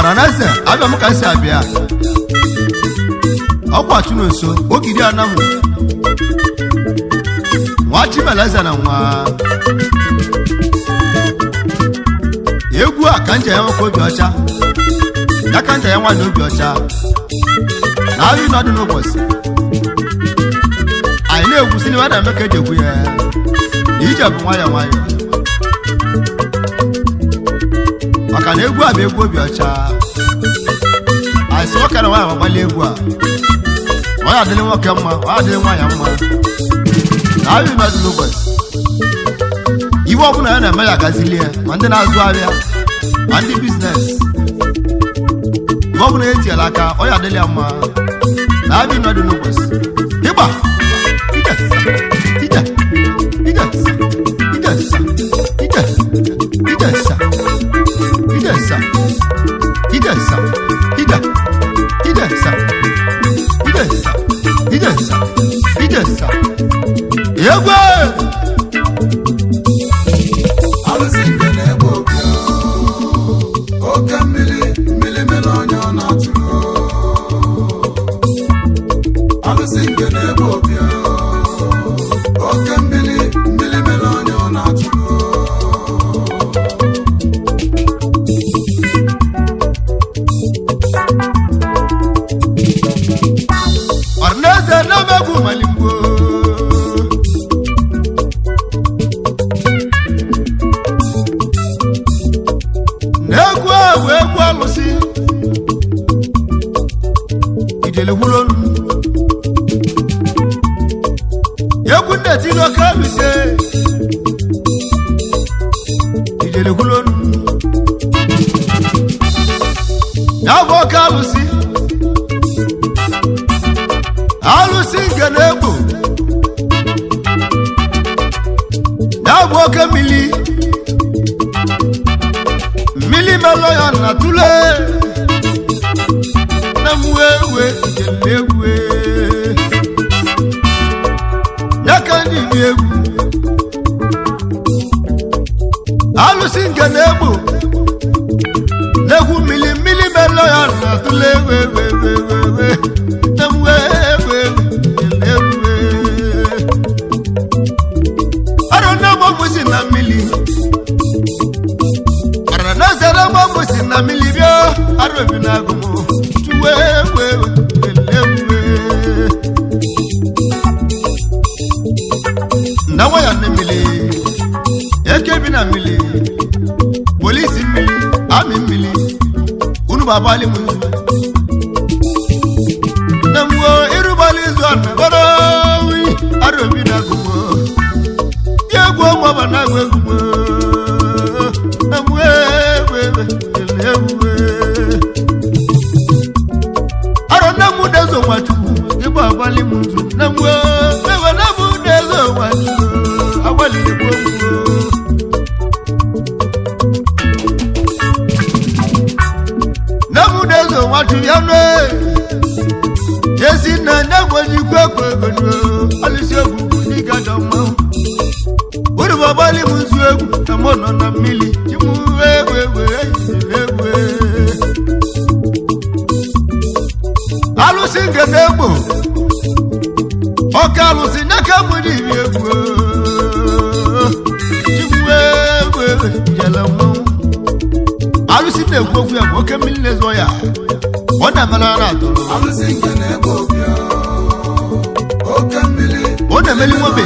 Aranase abia muka si abia okwa tunu so Ogidi anamu wachi balaza na nwa egwu akanja ya ko bi ocha akanja ya nwa no bi ocha na abi no do no boss ai na egwu sini wada meke jegwu ya ije bu nwaya nwaya maka na egwu abi egwu bi ocha ai so kana wa gbali egwu a wa adele nwoke mma wa adele nwaya mma na abi no do no boss iwo ọbụna na eme ya gazilie ma ndị na-azụ ahịa ma ndị biznes iwo ọbụna etiela aka ọ ya adịla mma na abi nọdụ n'ụbọchị ịgba egwe babali mu namwo irubali zona barawi arobi na gumo yego mo bana gumo namwe lewe aro namu dezo watu ke babali mu namwo lewe namu dezo watu awali gumo watu yamwe yesi na nagwaji kwekwegono alisegu nigadamo uri babali muzuegu tamono na Mmili chimuwewewe lewe alusinge demo oka alusinaka mudi yego chimuwewewe jalamo alusinde gbofu ya Ogidi Mmili lezo ya ona malala to alusinge ne gbofu Ogidi Mmili ona meli mobe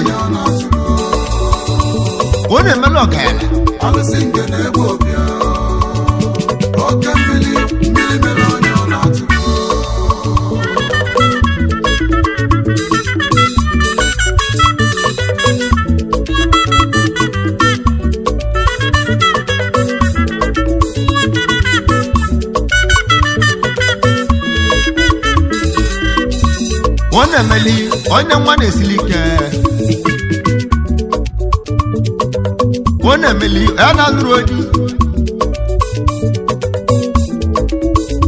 ona melo kala alusinge ne gbofu Ogidi Mmili melo na to ona meli ona mwana silike ona meli ana nrodi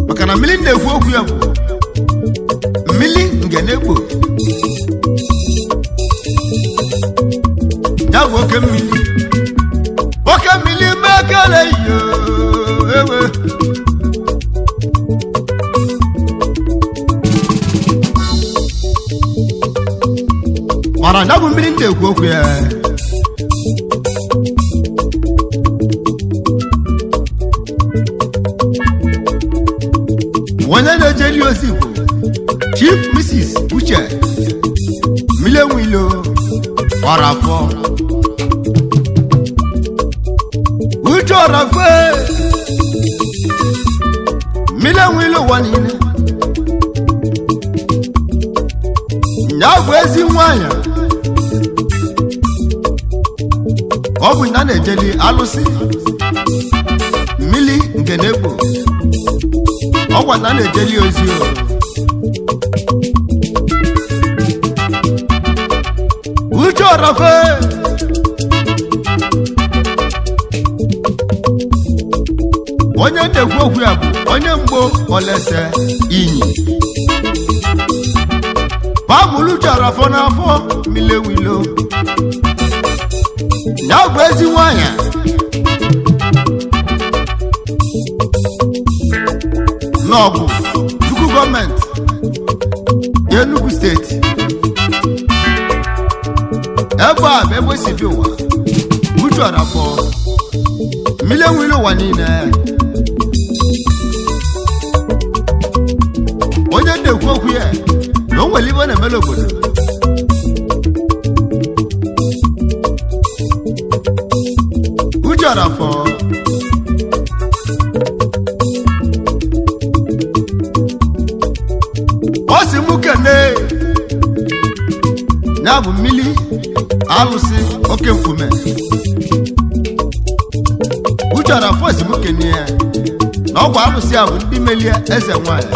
makana Mmili ndefu okwu ya Mmili ngenegbo ya Ogidi Mmili mekele yo ewe mana na bụ mmiri ndị ekwu okwu ya onye na-ejeli ozi bụ Chief Mrs. Uche Mmili Enwe Ilo Ọrafọ Uche Ọrafọ Mmili Enwe Ilo ụwa niile ya bụ ezi nwanyị ọ bụ na na-ejeli alụsị mmili nke na-egbo ọgwa na na-ejeli ozi Uche Ọrafọ onye na-ekwu okwu ya bụ onye mgbo Olese Inyi Pamulu Uche Ọrafọ n'afọ Mmili Enwe Ilo ya bụ ezi nwanyị n'ọgụ Nnukwu gọọmenti Enugu steeti ebe a bụ ebe si bi ụwa Uche Ọrafọ Mmili Enwe Ilo ụwa niile onye na-ekwu okwu ya na o nwere ibe na-emele obodo Uche Ọrafọ ọ sị mụ kene ya bụ mmili alụsị oke mfume Uche Ọrafọ sị mụ kene ya na ọgwụ alụsị a bụ ndị melie eze nwanyị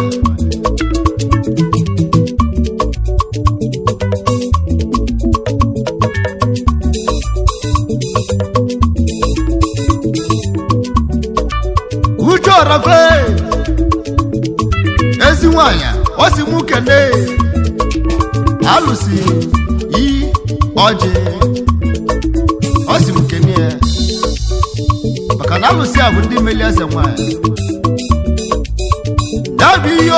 Uche Ọrafọ ezi nwanyị ọ sị mụ kene alụsị yi ọjị ọ sị mụ kene ya maka na alụsị a bụ ndị meli eze nwanyị ya bụ ihe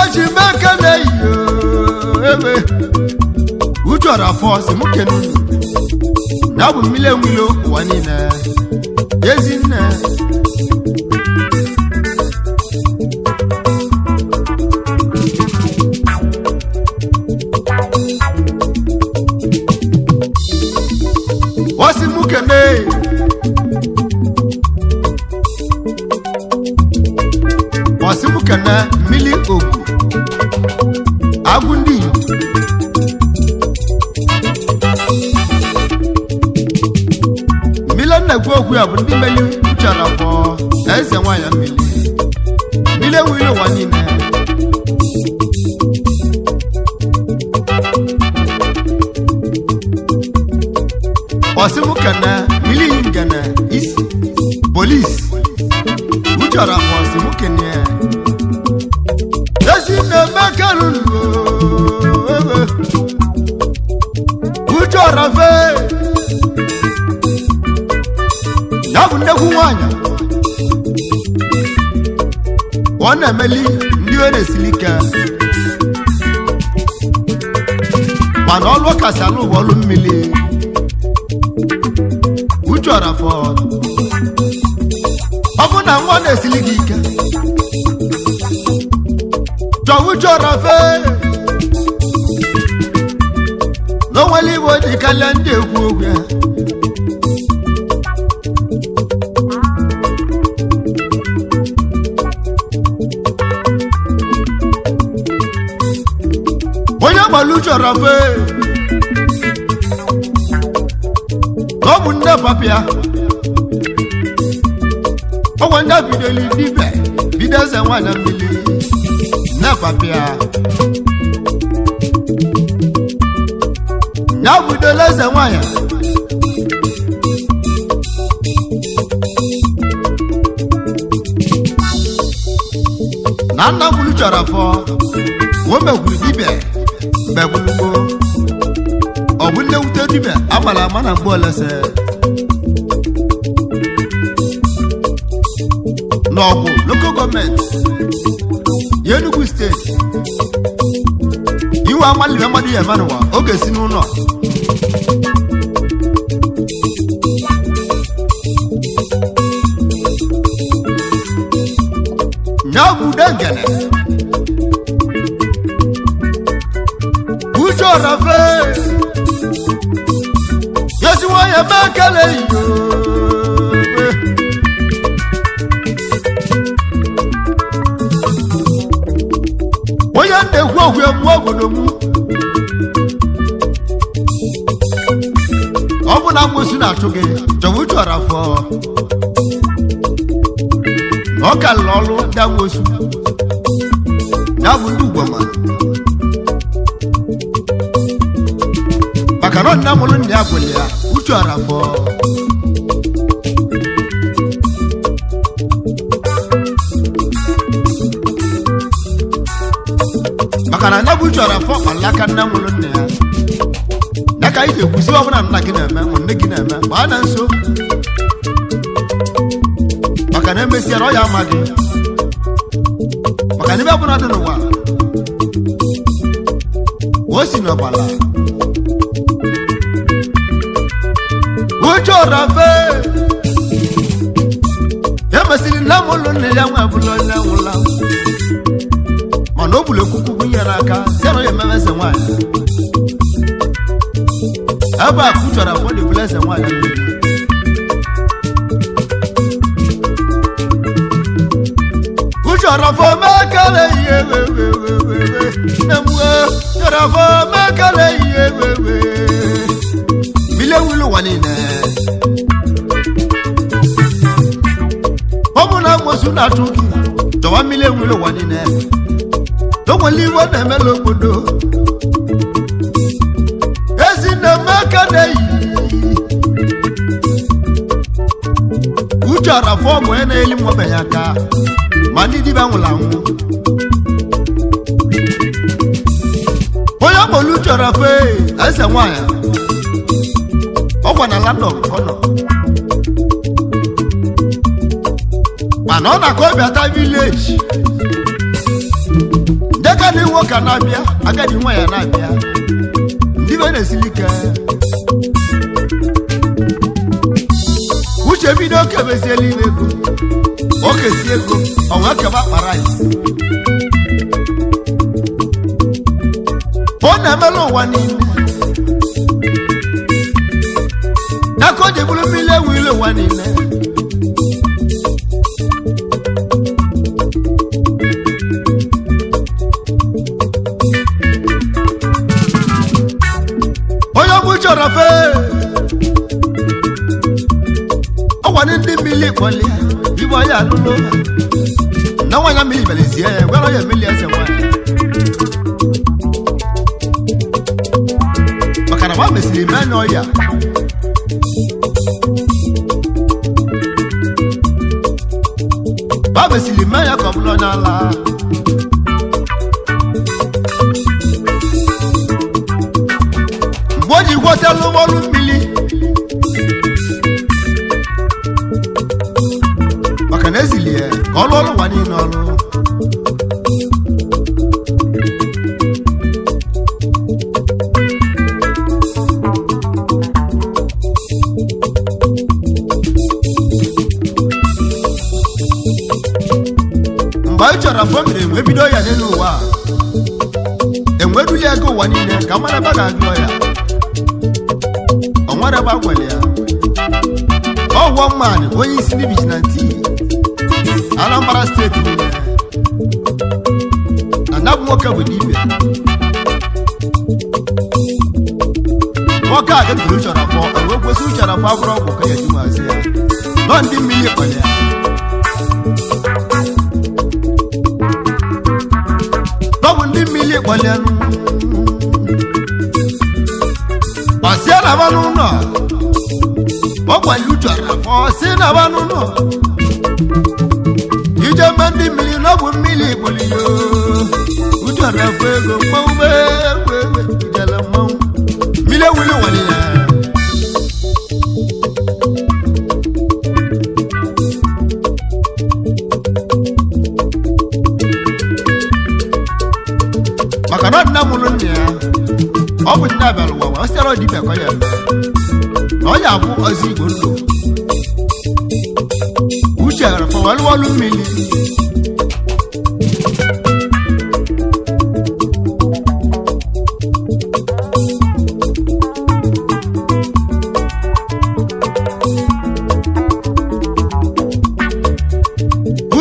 oji meke na-eyi ebe Uche Ọrafọ sị mụ kene na bụ Mmili Enwe Ilo ụwa niile Ezinne Osi mụ kene Mmili Ogu Agụ ndị Mmili na-ekwu okwu ya bụ ndị meli Uche Ọrafọ na eze nwanyị Mmili Enwe Ilo ụwa niile Osimu kene Mmili Ngene isi Police Uche Ọrafọ osimu kene Ezi na-emeke lulu Uche Ọrafọ ya bụ nnekwu nwanyị ọ na-emeli ndị ọ na-esili ike mana ọlụ kasị alụ bụ ọlụ mmili Uche Ọrafọ ọ bụ na nwa na-esili gị ike chọọ Uche Ọrafọ na onwere ibe oji kalịa ndị ekwu okwu ya onye gbara Uche Ọrafọ ọ bụ nne papịa ọgwọ ndị bidoli dibe bido eze nwanyị Mmili nne papịa ya bidola eze nwanyị na nna gburu Uche Ọrafọ o megburu dibe mgbe gbugbo ọ bụ nne wute dibe agbara ama na mgbe Olese n'ọgwụ local gọọmenti Enugu steeti iwe amalire mmadụ ya emanụwa oge si n'ụlọ nyagude ngene ujo rafe yesi waya makale yo oya ndekwu ogwe mu obodo mu ọbụna mmosu na-achụ gị chọwa ujo rafọ ọka lọlụ damosu ya bụ ndị ugbo maka na nna mụrụ ndị abụlị ya uche ọrafọ maka na anya bụ uche ọrafọ ọlaka nna mụrụ nne ya ya ka iji ekwusi ọbụla nna gị na-eme ma nne gị na-eme ma a na nso maka na emesiara ọ ya amaghị maka na ebe ọbụla dị n'ụwa o si n'ọgbala uche ọrafe emesiri nna m ụlọ nne ya nwe abụla onye nwụla mana o bulu ekwukwu bụ nyere aka site na ya ememe eze nwaanyị ebe a kwuchara fọdụ bụla eze nwaanyị mmiri Jorafo mekele iye wewewewe nemwe Jorafo mekele iye wewe Mmili Enwe Ilo wanine Omuna mosu na tuki Jowa Mmili Enwe Ilo wanine Dongo liwo nemelo kodo Ezi nemekele iye Jorafo mwene elimu benyaka Mani di ba nwula nwu Oya bolu Jorafo ese nwanya Ọkwa na landok ọnọ Mana ọ na-akọ Obiata village Deka ni nwoke na-abịa agadi nwa ya na-abịa Ndị be na-esilike Uche bido kebezieli n'ego Oke si ego, onwe keba kpara isi ọ na-emelu ụwa niile Eko ji bụrụ Mmili Enwe Ilo ụwa niile onye ọbụ Jorafo ọgwa ndị Mmili kpọlie Ibo ya lulu na wanya Mmili belezie gwara ya Mmili eze nwanyị maka na wa mesiri menyo ya ba mesiri menyo ka ọbụla n'ala mgbe o ji gwọtelu ọrụ Mmili Nezili ya ka ọlụ ọlụ wani n'ọlụ mgbe anyị chọrọ afọ mere enwe bido ya n'elu ụwa enweduli ego ụwa niile ka mara ebe ga-agụọ ya ọ nwere ebe agwele ya ọgwọ mmanụ onye isi ndị vigilanti Anambra steeti niile Anabụ nwoke bụ n'ibe nwoke a ga-eduru Jorafo enwe kwesị Jorafo abụrụ ọgwụ ka ya ji maazị ya nọ ndị Mmili kpọrọ ya nọbụ ndị Mmili kpọrọ ya ọsịa na ba n'ụlọ ọgwali Jorafo ọsị na ba n'ụlọ ije mma ndị Mmili n'ọbụ Mmili kpọrọ ya Jorafo ego mmanwụ ewe ijele mmanwụ Mmili Enwe Ilo wali ya maka na nna m mụrụ nne ya ọ bụ nne abịara ụwa ọ sịara dibịa ka ya eme na ọ ya abụ ọzọ igbo ndụ uche gara fọwalụwalụ mmiri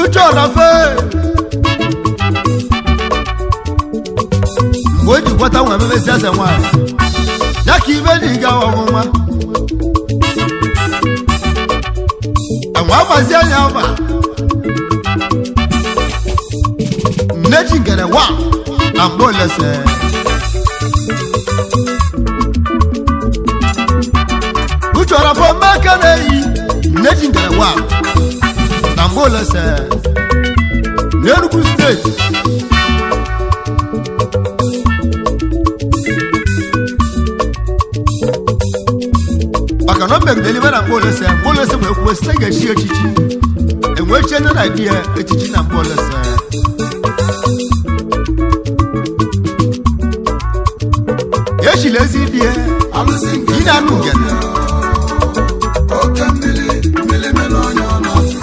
uche ọrafe mgbe o ji gwọta nwa ememesi eze nwaanyị ya ka ibe dị ga ọmụma enwe agbazi anya ọba nneji ngere wa na mgbe olese uche ọrafe mmeka na-eyi nneji ngere wa na mgbe olese n'Enugu steeti maka na o megidere ibe na mgbe olese wee kwuo site ga-echi echichi enwe chie ndị na-edi ya echichi na mgbe olese echila ezi di ya ị na-anụ ngene oke mmiri mmiri mere onye ọ na-atụ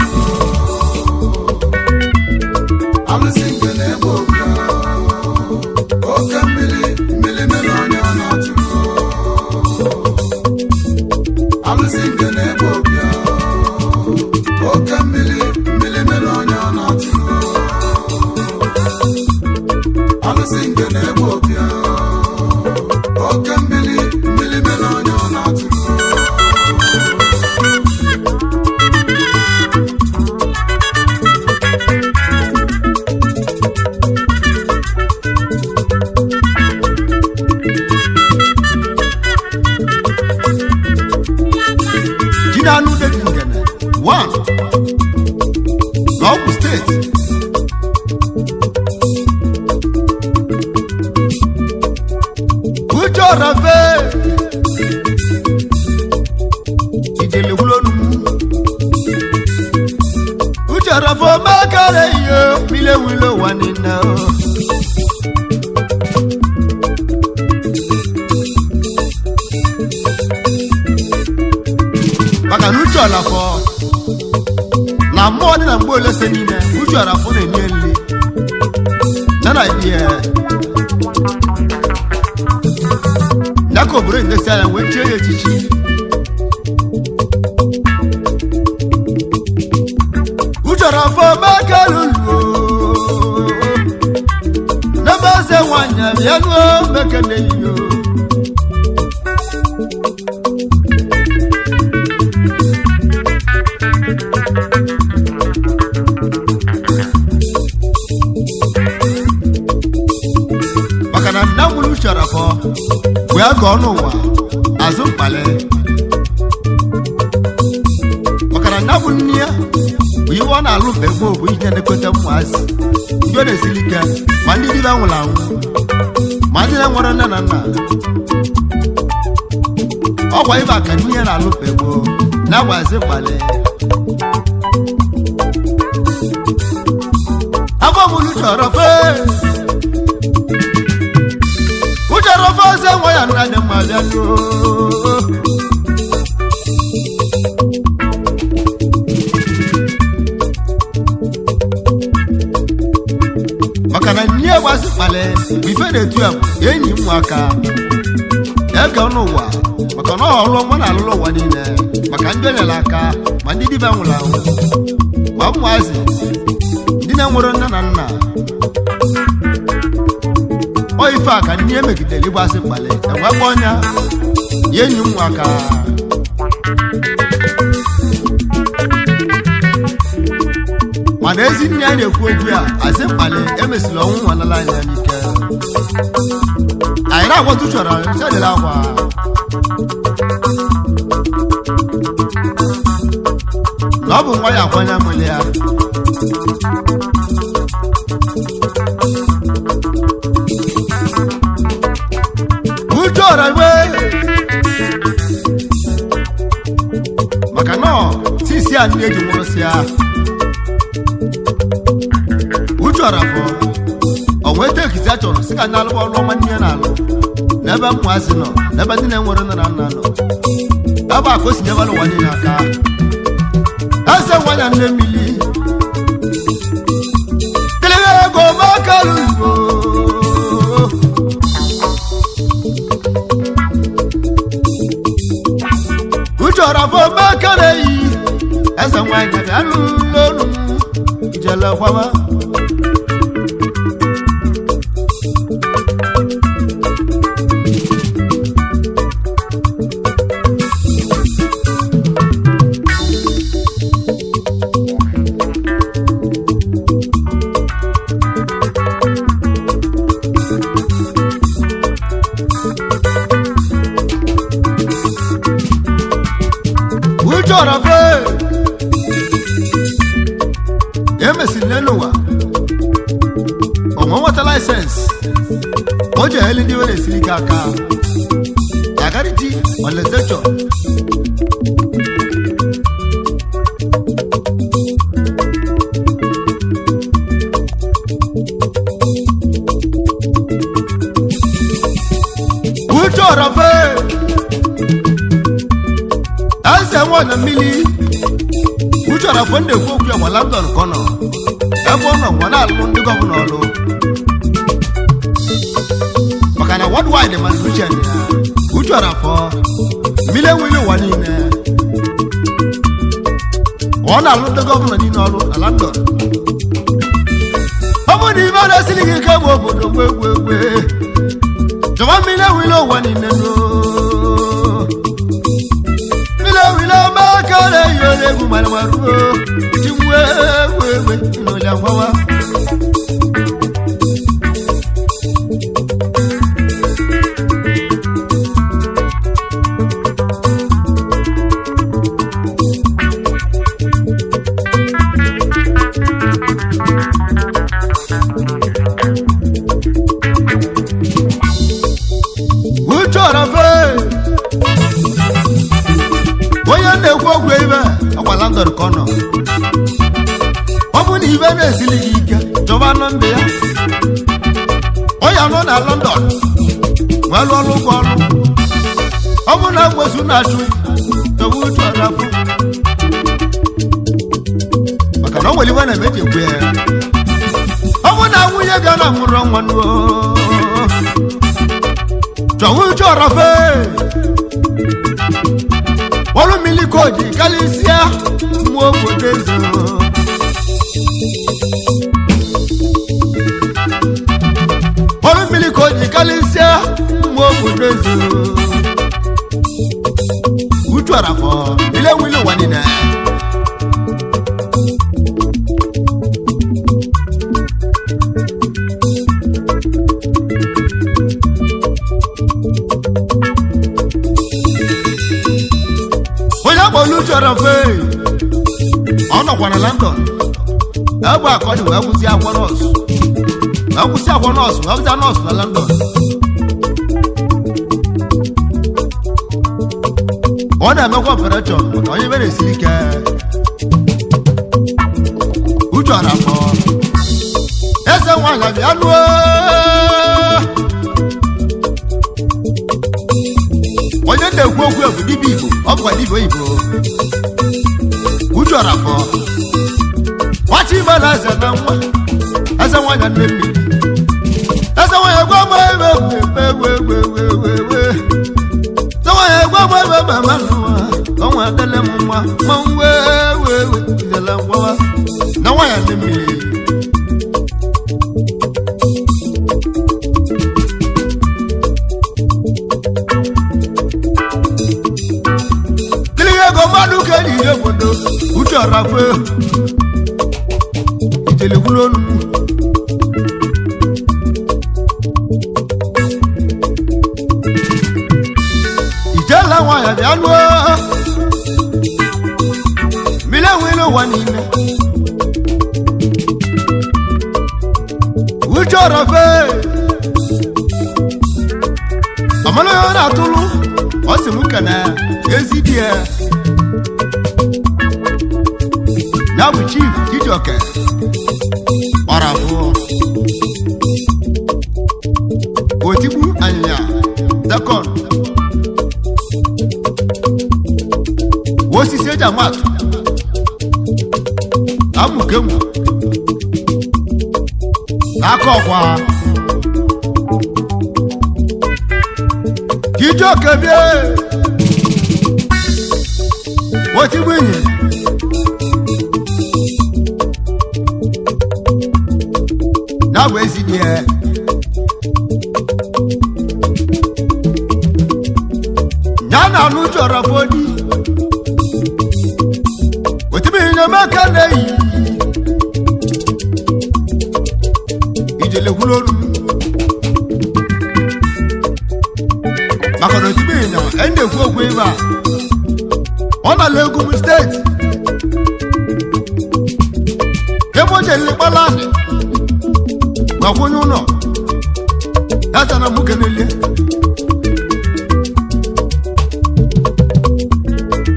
alụsị ngene ebe obi oke mmiri mmiri mere onye ọ na-atụ alụsị ngene ebe obi oke mmiri mmiri mere onye ọ na-atụ alụsị ngene ebe obi oke mmiri mmiri mere onye ọ na-atụ Jinanu de ngene one Ogun State uche ọrafe ijele wulonu uche ọrafe omekere ihe mile wilo wanina maka na uche ọrafọ na mmụọ dị na mgbe olese niile uche ọrafọ na-enye nri nana ihe n'aka obodo ndesi anya wee chie ya echichi uche ọrafọ mekeluluo n'ebe eze nwanyị abịanuo mekene iyo maka na nna nwere uche ọrafọ wee ka ọnụ ụwa azụ mkpali maka na nna bụ nne ya bụ ihe ọ na-alụ mgbe gboo bụ ihe na-ekweta ụmụazị ndị ọ na-esili ike ma ndị dibịa nwụrụ anwụ ma ndị na-enwere nne na nna ọkwa ibe aka nne ya na-alụ mgbe gboo na-agbazi mkpali afọ mụrụ uche ọrafọ uche ọrafọ eze nwa ya nna dị mma bịa maka na nne ya gbasi mkpali ife na-etu ya bụ enyi ụmụaka ege ọnụ ụwa maka na ọ ọrụ ọma na alụlụ ụwa niile maka ndị enyere aka ma ndị dibịa nwụrụ anwụ ma ụmụazị ndị na-enwere nne na nna ọ ife a ka nne ya megidere ịgbasị mkpali enwekwa ọnya ya enyi ụmụaka mana ezi nne ya na-ekwu okwu ya azị mkpali emesịrị ọnwụ nwanala anya n'ike anyị na-agwọtụ chọrọ chadịrị akwa na ọ bụ nwa ya akwanye amụlị ya uche ọrafe maka na tisi a nne eji nwụrụsị ya uche ọrafọ onwe te ekiti achọrọ sị ka na alụ ọlụ ọma nne na alụ n'ebe mmụazị nọ n'ebe ndị na-enwere nne na nna nọ ebe a ka o si nyebara ụwa niile aka eze nwanya nne mmili kelere ego maka Igbo uchọrọ bụ maka na-eyi eze nwanya bịa n'ụlọ olu jele kwaba Emesinlenuwa ọmọ license o je heli ndi wele silika aka yagariti olezecho ucho rafe ase wana Mmili ucho rafe nde ko ku ya London kono ebe ọ nọ nwa na-alụ ndị gọvanọ ọlụ maka na worldwide ma Lucian uche ọrafọ Mmili Enwe Ilo ụwa niile ọ na-alụ ndị gọvanọ niile ọlụ na London ọ bụ na ibe na-esiri gị ike bụ obodo gwe chọba Mmili Enwe Ilo ụwa niile Mmili Enwe Ilo maka na-eyi ole egwu mara maruo chimwe n'ụlọ ngwawa onye na-ekwu okwu ibe ọkwa London ka ọ nọ ọ bụ na ibe na-esili gị ike chọba nọmba ya onye nọ na London nwee lụọ ọrụ ụgwọ ọrụ ọ bụ na mgbezu na-achụ chọba uche ọrafụ maka na ọ nwere ibe na-emeji ekwe ya ọ bụ na nwunye ga na nwụrụ nwa chọba uche ọrafụ ọrụ Mmili koji kalisia mmụọ obodo eze ọrụ Mmili koji kalisia mmụọ obodo eze uchu ọrafọ Mmili Enwe Ilo ụwa niile uchu ọrafọ ọ nọkwa na London ebe a ka ọ dị wee kwụsị akwụkwọ nọọsụ wee kwụsị nọọsụ na London ọ na-emekwa operation maka onye mere esiri ike uchu ọrafọ eze nwanyị bịa nuo onye na-ekwu okwu bụ dibịa Igbo ọ bụkwa dibịa oyibo uchu ọrafọ nwachi ibe na eze na nwa eze nwanyị nne Mmili eze nwanyị gwa m ebe eze nwanyị gwa m ebe mama nwa ọnwa adịle m mma ma izele ngwawa na nwanyị nne Mmili mmadụ ka eji ire obodo uche ọrafọ ijelekwuru onu ijela nwanyị bịa lụọ Mmili Enwe Ilo ụwa niile uche ọrafọ ọmana ya ọ na-atụlụ ọ sị m ka na ezi di ya ya bụ chief Chijioke ọrafọ second osisi eji amatụ amụkemụ n'aka ọkwa Ijoke bie otigbu inyi na-agba ezi dị ya na anụ chọrọ fodi otigbu inyi na-emeka na-eyi ijele kwulolu maka na otigbu inyi na ekwu okwu ebe a ọ na Enugu steeti ebe o jere ịkpala anị gbakwunye ụlọ eze na mụke n'elie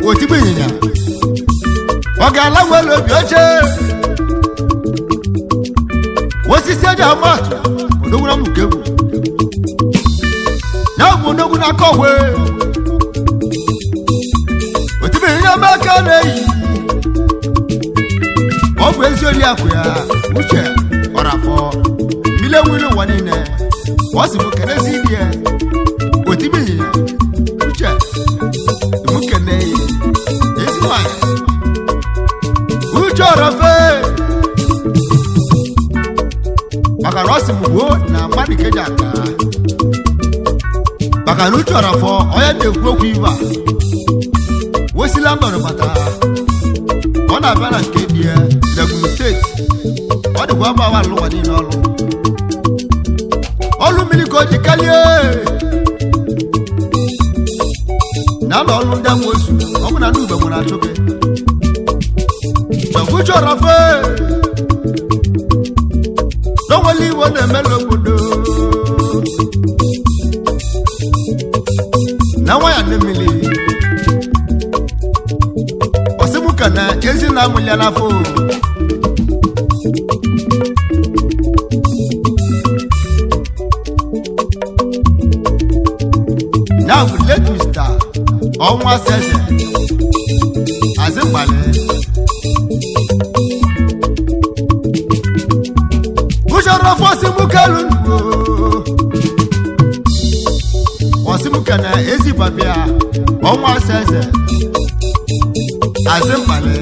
otigbu ịnyịnya ọ ga-ala nwere obi oche osisi eji amatụ odogwu na mụke egwu na ọ bụ odogwu n'aka ọgwe otigbu ịnyịnya aka na-eyi ọ bụ ezi oliakụ ya uche ọrafọ Mmili Enwe Ilo ụwa niile ọ sị m kenezi ibi ya otigbu ịnyịnya uche m kene ezi nwanyị uche ọrafe maka na ọ sị m gwuo na mmadụ keji aka maka na uche ọrafọ onye na-ekwu okwu ibe a wesila ndọrọ bata ọ na-abịa na nke dị ya Enugu steeti ọ dịkwa mba awa ụwa niile ọlụ mmiri ka o ji kalie na ala ọlụ ndị amoosu ọ bụ na ndị ugbe nwere achụbe uche ọrafe n'onwere iwe ọ na-eme n'obodo na nwa ya nne mmiri ọsịmụka na ezi na amụlịa n'afọ now let me start ọnwa sese azịmgbali ushọrọ fọsịmụka lụnugbo ọsịmụka na ezi babịa ọnwa sese azịmgbali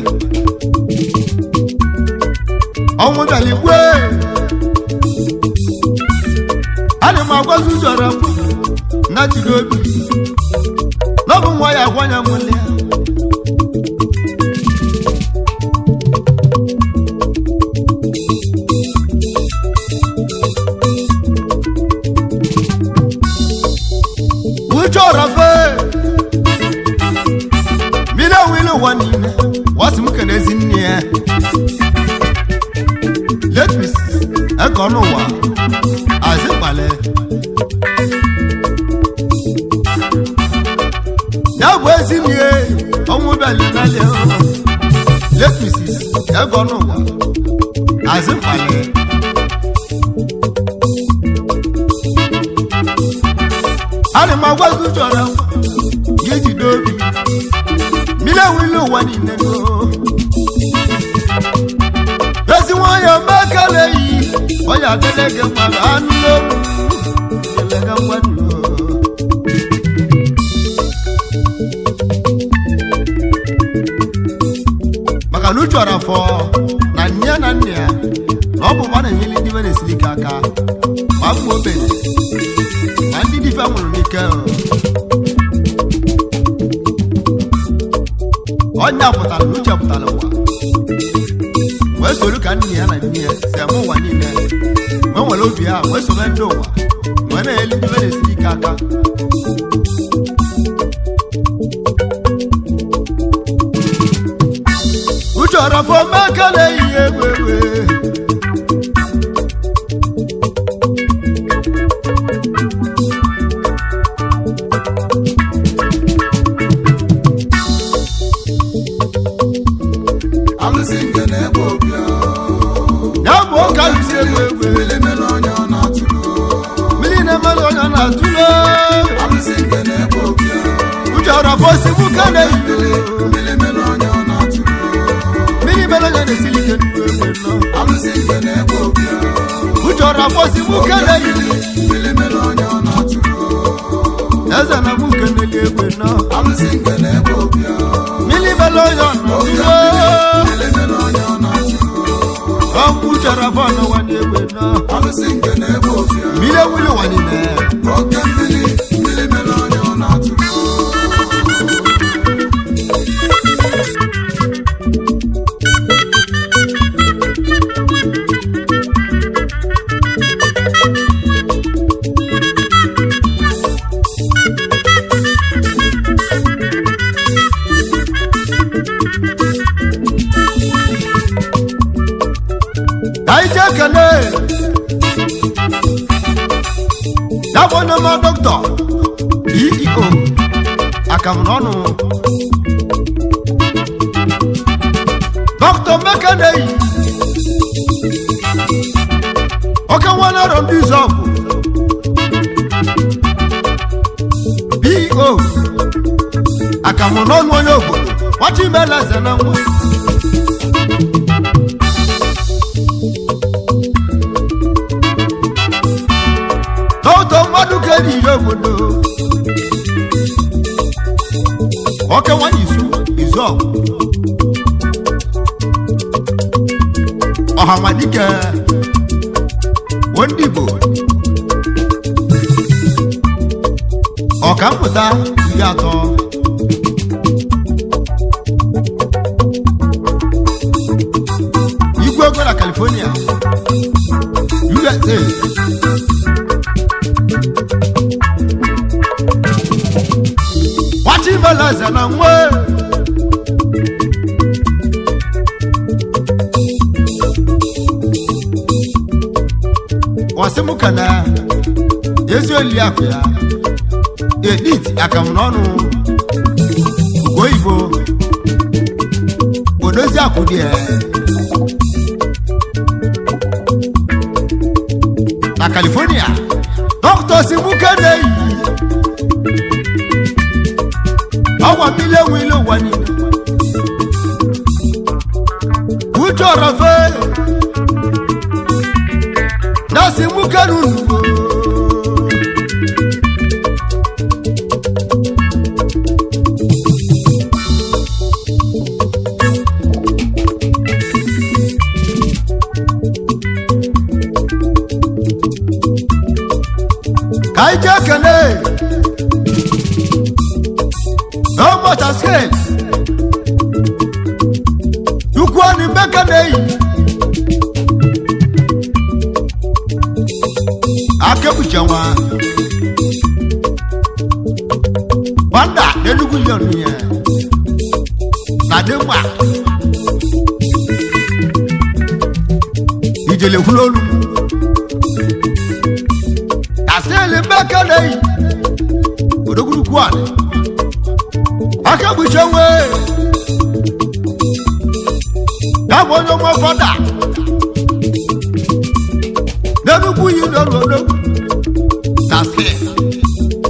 ọnwụ daligwe ana m agwazi ụjọrọ na jiri obi n'ọbụ nwa ya agwanya mụle uche ọrafe Mmili Enwe Ilo ụwa niile wasị m kene ezi nne ya let me see eke ọnụ ụwa azịkpale ya bụ ezi nne ọnwụ bịali n'alị let me see eke ọnụ ụwa azịkpale ana m agwazi chọrọ ya ejide obi Mmili Enwe Ilo ụwa niile ezi nwanyị omeka na-eyi onye adelege mmadụ anụ n'obu elega mmadụ maka na uche ọrafọ na nne na nne ya na ọ bụ mma na-enyeli ndị mere esiri ike aka ma bụ obenye na ndị dife nwụrụ n'ike onye pụtara na uche pụtara ụwa wee soro ka nne ya na nne ya si eme ụwa niile wee nwere obi ha wee sobe ndị ụwa wee na-eli ndị mere esiri ike aka uche ọrafọ omeka na-eyi egwu egwu ya bụ ụka lụsi egwu egwu Mmili Mmili onye na-atụle alụsị nke na-egbu obi uche ọrụ afọsi nwoke na-eyi Mmili mere onye ọ na-atụrụ Mmili mere onye na-esili ike egbe nọ alụsị nke na-egbu obi uche ọrụ afọsi nwoke na-eyi Mmili mere onye ọ na-atụrụ eze na nwoke na-eli egbe nọ alụsị nke na-egbu obi Mmili mere onye ọ na-atụle Mmili mere onye ọ na-atụrụ ọkụ uche ọrụ afọ n'ụwanye egbe nọ alụsị nke na-egbu obi Mmili ewuli ụwanye na oke mmiri Mmili mere onye ọ na-atụrụ Aije kene Dabo na ma doctor EEO akam n'ọnụ Doctor Mekanei Oke nwana rọ ndị zọpụ EEO akam n'ọnụ onye obodo wachi meleze na nwa N'otu mmadụ ka eji iri obodo oke nwanyị izu ọgwụ ọhamadike ndị Igbo ọkammụta 30 igwe ego na California USA Wachimalaza na nwe wasimuka na ezi oli akụ ya edit akam n'ọnụ oyibo odozi akụ dị na California Dr. Simuka na-eyi ọgwa Mmili Enwe Ilo ụwa niile uche ọrọfe na Simuka n'Unugbo ka ije kene no motor scale ukwu ani Mekanei akebucha nwa banda n'Enugu yonu ya na demwa ijele hulolu asele Mekanei odoguru kwani akabucha nwe dabo onye nwa fada n'Enugu yi n'olodo kasi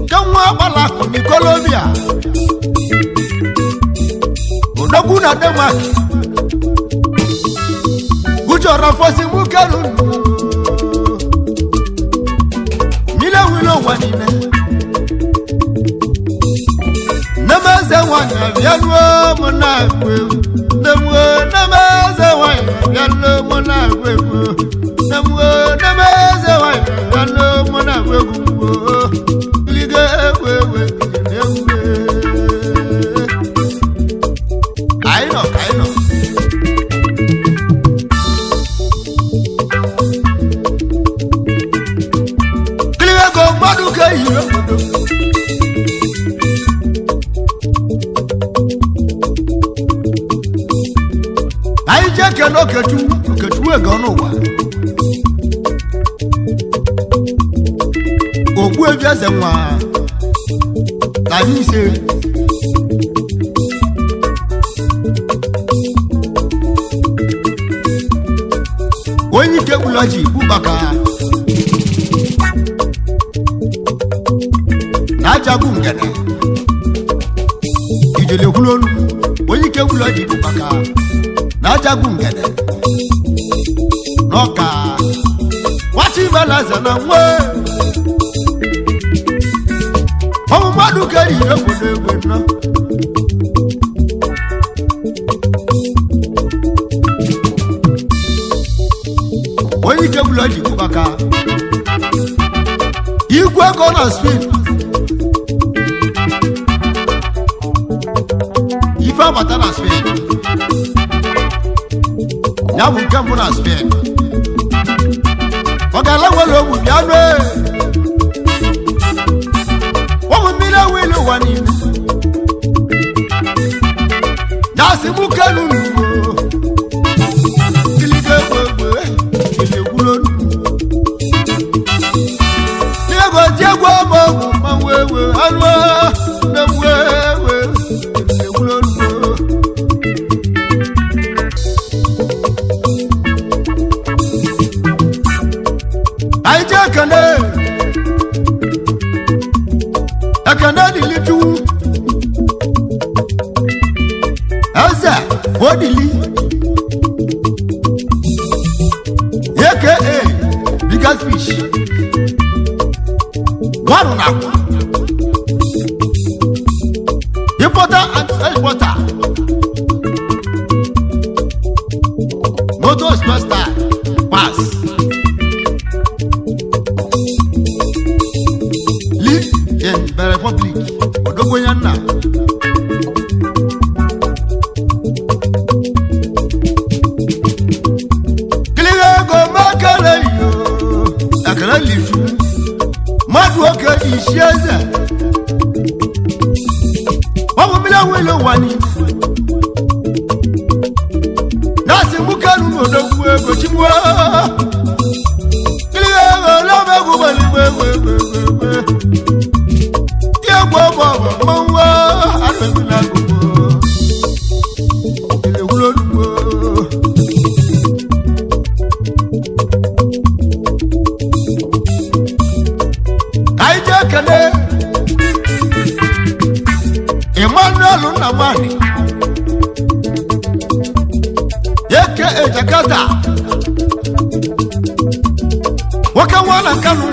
kenwa agbalaku ni Colombia odogwu na Denmark ujọrọ fosi mukelu Mmili Enwe Ilo ụwa niile Nemeze nwanyị abịaluo mụ na-agụ egwu Nemeze nwanyị abịaluo mụ na-agụ egwu Nemeze nwanyị abịaluo mụ na-agụ egwu Liga egwu egwu egwu Anyị nọ Kiliga ego mmadụ ka eyiri obodo anyị je kene Okechukwu ego n'ụwa Ogbuebi eze nwa na ise onye ike gbulaji bubaka ajagu ngene ijele kulonu onye ke gulo ji baka na ajagu ngene noka wati balaza na nwe o madu kari egbe na onye ke gulo ji baka igwe go na speed ifa bata na speed ya mu kambu na speed ogala welo mu bianwe wo mu mila welo wani dasi mu kanu kilige gbegbe kile gulo niego tiego mo manwewe alwa na wewe kile gulo akane dilitu asa bodili aka biggest fish one na importer and exporter motor master pass in the Republic Odogoyana Kilego makale yo akala lifu madu oke isheze Wabu mila welo wani Nasi mukalu odogwe gochimwa Kilego lome kubali wewe Mawa arabila gumo ele ulodwo aija kale Emmanuel Namani yake Jakarta wakawana kanu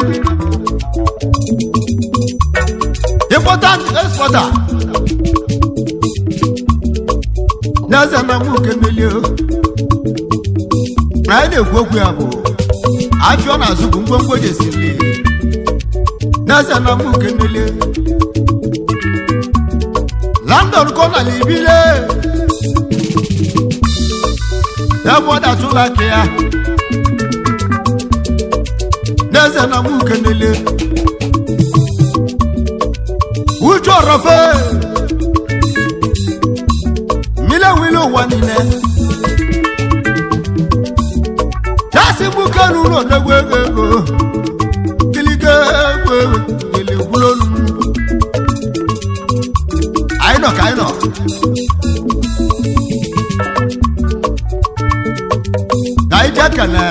important exporter naza na muke melio na ide gwogwu abo afio na zugu ngwongwo jesili naza na muke melio London kona libile na boda tulakia naza na muke melio Ujo rafe Mila wilo wanine Tasi bukanu no de wego Kilige wewe Kili ulonu Kaino Kaija kane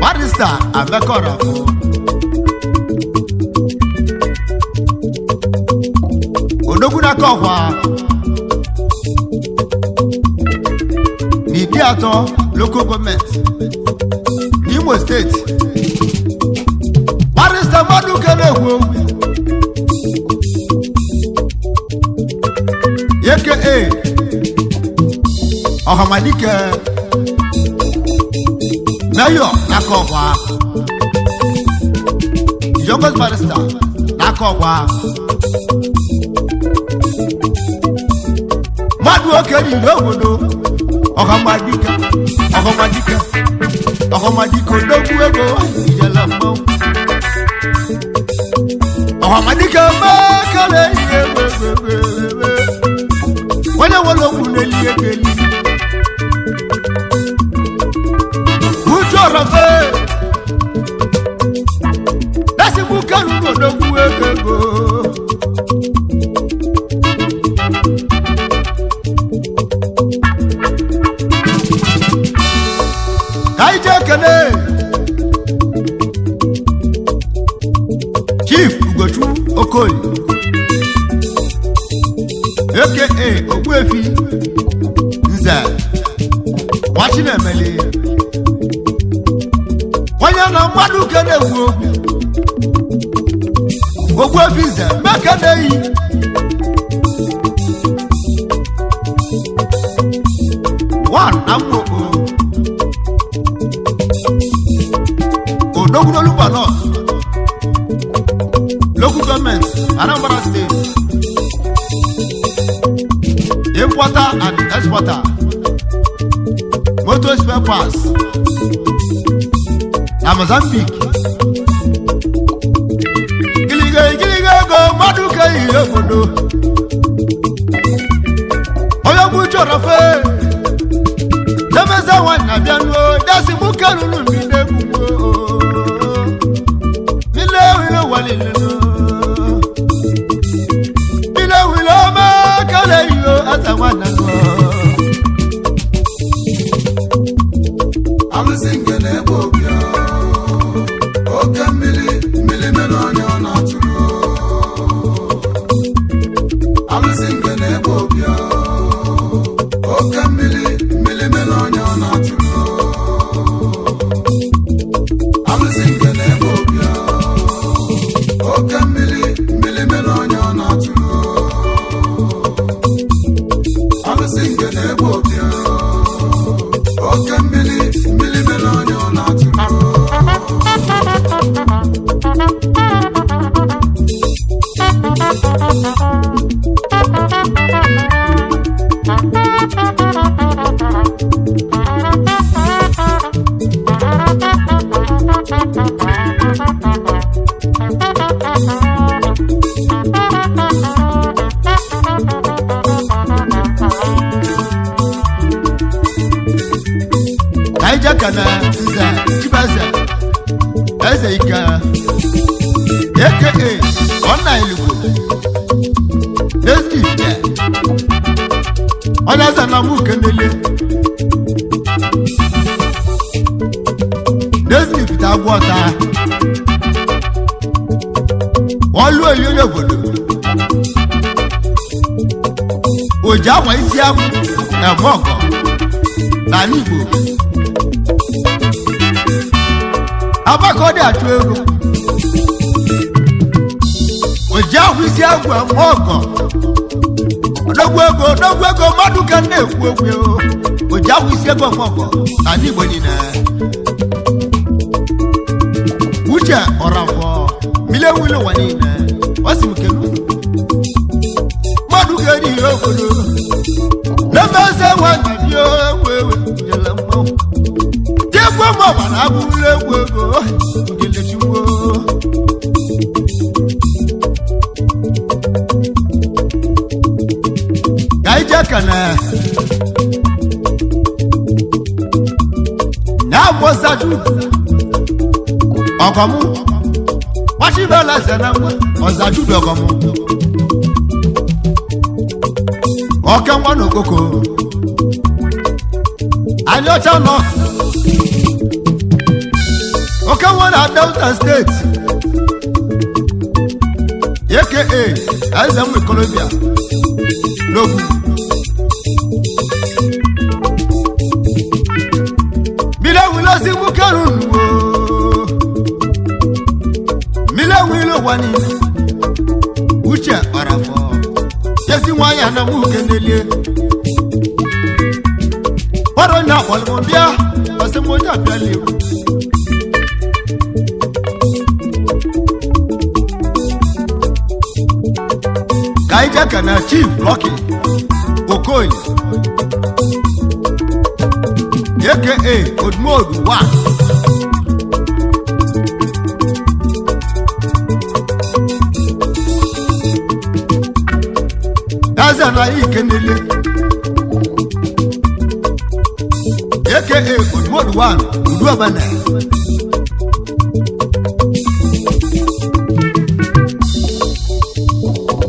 Barista avekora fo Odoguna kohwa Nidi ato local government Imo State Barista madu kene huo Yeke Ohamadike Mayor nakohwa Youngest barista nakohwa Madu okedi ndogodo Ohamadike ndogu ego ijala mo Ohamadike makale yewe Wanya walo kuneli ekeli Ujo rafe Nasi mukanu ndogu ego Chief Ugochu Mmili onye na mmadụ ke na-egwu ogwu ebize meke na-eyi one amoko Odogwuloluwa North local government Anambra State importer and exporter motor spare parts na Mozambique giliga go madu ke ile obodo oyo bu choro fe demeza wan na bianu dasi mu kanunu mi nebugo ile walile ile wilo ma kale yo atawana go Alusinge nebobia oke mmili mere onye ọ na-atụrụ Alusinge nebobia oke mmili mere onye ọ na-atụrụ Alusinge nebobia oke mmili mere onye ọ na-atụrụ Alusinge nebobia oke mmili mere onye ọ na-atụrụ Kana nza chibaza eze ika aka ona ilugo desdi je ona sana mu kenele desdi fita gwota olu eli obodo oja wa isi amu emoko na Igbo abakode atu ego oja kwisi agwu amoko odogwu ego madu ka na-ekwu okwu oja kwisi ego amoko na Igbo nyina uche orafo Mmili Enwe Ilo wanina wasimkelu madu ka ni obodo nemeze wanabio wewe nyela mmo Jekwa mwa na abule wego ngile chiwo Gaija kana na mozadu ogomu washibala zanamwa ozadu ogomu okamwa no koko anyota no Okay, one at Delta State, aka Azam Colombia, Logu. Mmili Enwe Ilo si mukarun wo. Mmili Enwe Ilo wani. Uche orafo. Yesi wanya na mukendelie. Waro na walmombia, wase moja pia leo. Kaija kana Chief Lucky Okoye aka Odmodu 1 Daza na ikenele aka Odmodu 1 Uduabana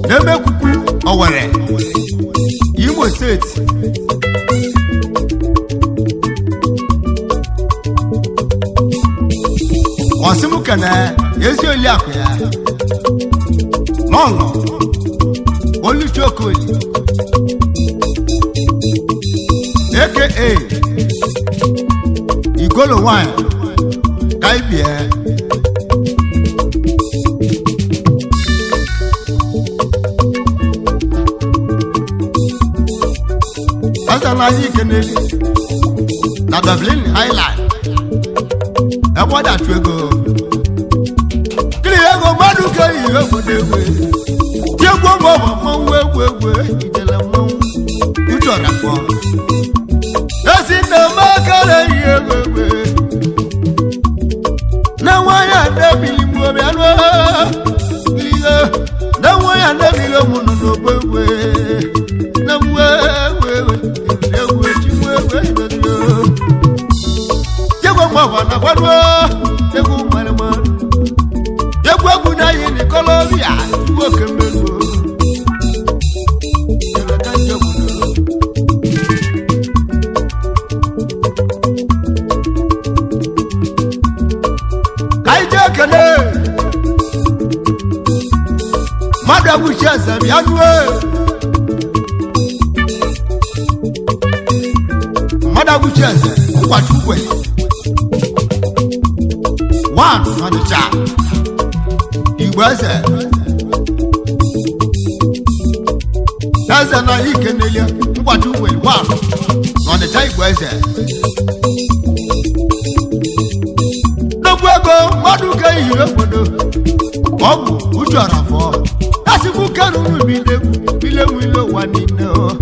Neme kuku Owere Imo State Wasimu kana Yezi oli akwya Lolo Oluchokoli aka Ikolo wine kai bie asa na yi keneli na Dublin Island ebo da twego kili ego madu ke yi ego dewe ti egwo mo wewe idele mo utora po esi na makare yi wewe na waya Mmili mo bi anu ile na waya Mmili lo mu no wewe na wewe ewe ti wewe ibedo jego mo na kwado jego malama jego aguda yi ni Colombia wo kembelo ele kan jego kene madabu chaza bianwe madabu chaza kwa chukwe one on the chat igwaze chaza na ikenelia kwa chukwe one on the chat igwaze gwego maduka yire bodo obu ujara fo asibu kanu bile wilo wanino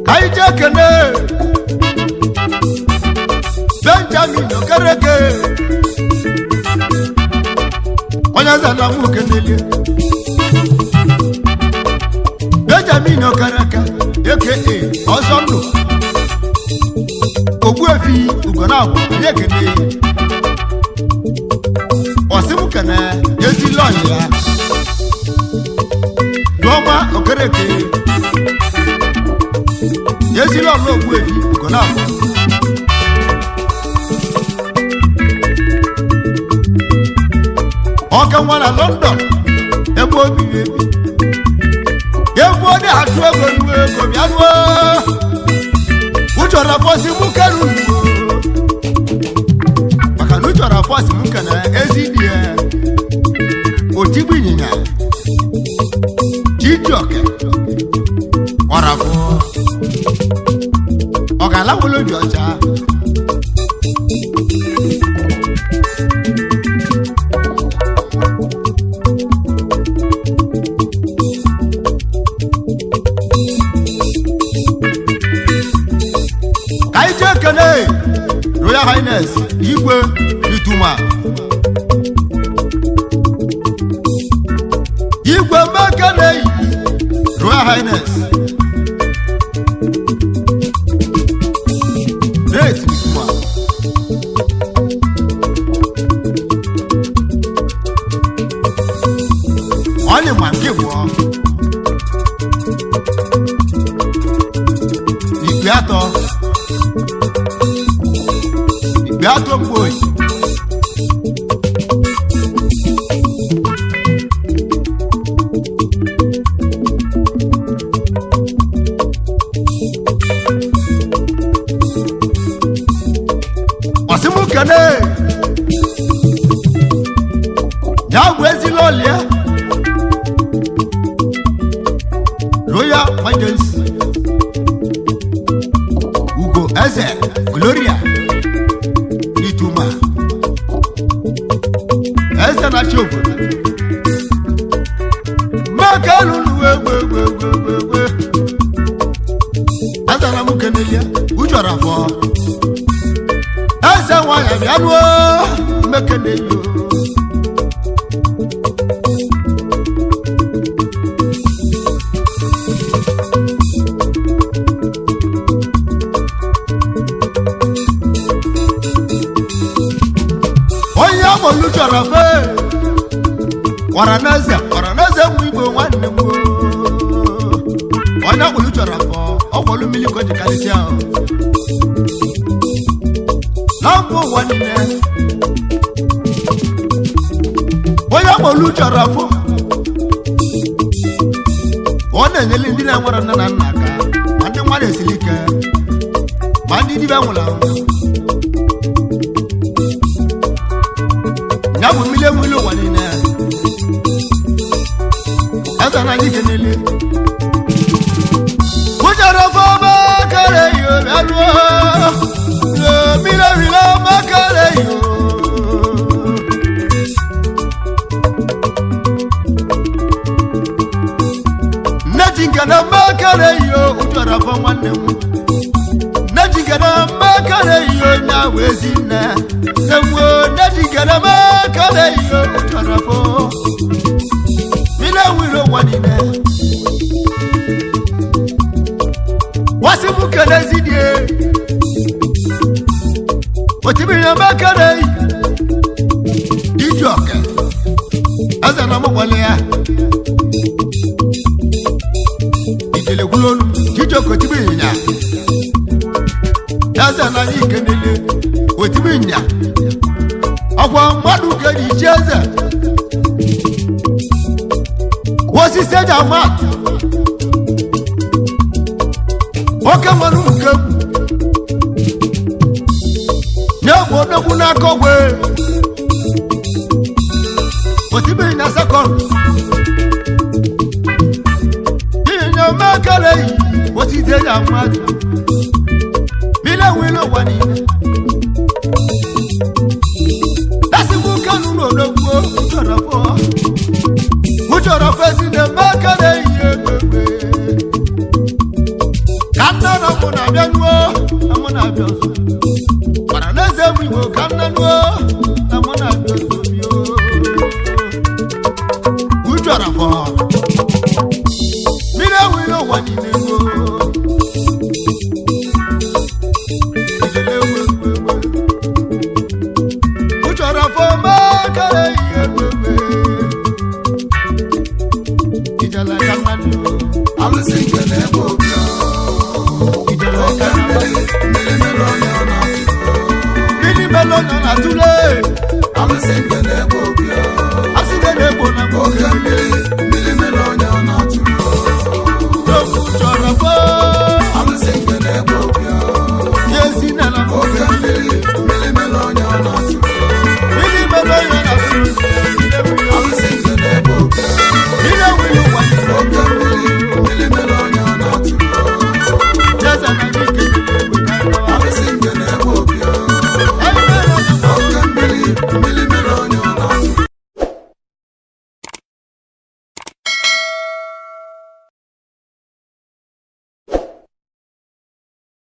kaije kene Benjamin Okereke onyaza na mu kenele Benjamin Okereke aka Ozondo Ogbuefi ugonabo yekene osimu kana yesi lonya Doma Okereke yesi lo Ogbuefi ugonabo oka wana London ebo bibi ebo de atu ego nuwe ko bianwo Uchora fosi mukeru maka n'uchora fosi mukana ezidie otibinyinya Chijioke orafo ogala wolo biocha Royal Highness Igwe Ituma Igwe Makane Royal Highness Great Ituma Only man give one Igwe Gato boy Asimu kane ya gwezi lolia Royal Majesty Ugo Eze Gloria Esa na chobo Makalu we Asa na mukenelia ujora fo Asa wa ya bianwo mekenelio Oluchara fe Waranaze mwibo wanne mwo Wana oluchara fo Okolu Mmili kwa jikalisia Lambo wanne Oya oluchara fo Wana nyeli ndina warana naka mmadụ esiri ike ma ndị dibịa nwụrụ anwụ ya bụ mmiri enwe ilo ụwa niile eze na anyị kenele ụjọrọ fọma kere iyo bịaruo mmiri enwe ilo makere iyo Nejingana makare yo ujora fa nwanne m Nejingana makare yo na wezina Nemwo nejingana makare yo ujora fa Mmili Enwe Ilo wanine Wasimu kene zidie Otibina makare Dijoke Aza na mwale ya Idele kulonu kijoko tibinya Yaza na ikenele otibinya Akwa madu kedi cheze Wosi seja mat Oke manu ke Nyabo na kuna kowe Otibinya sakon Makare what is the amount? Mmili Enwe Ilo wanine. That's the book and no go. Ujora fesi de makare yewe. Kanna na mona bianwo, amona bianso. Para neze wiwo kanna no, amona bianso bio. Ujora fo. Mmili Enwe Ilo wanine go. Ujora fo makare yewe. Ijala kamano. I'm singing a book. Ijala kamano. Mmili Mmili Enwe Ilo na tule. I'm singing a book.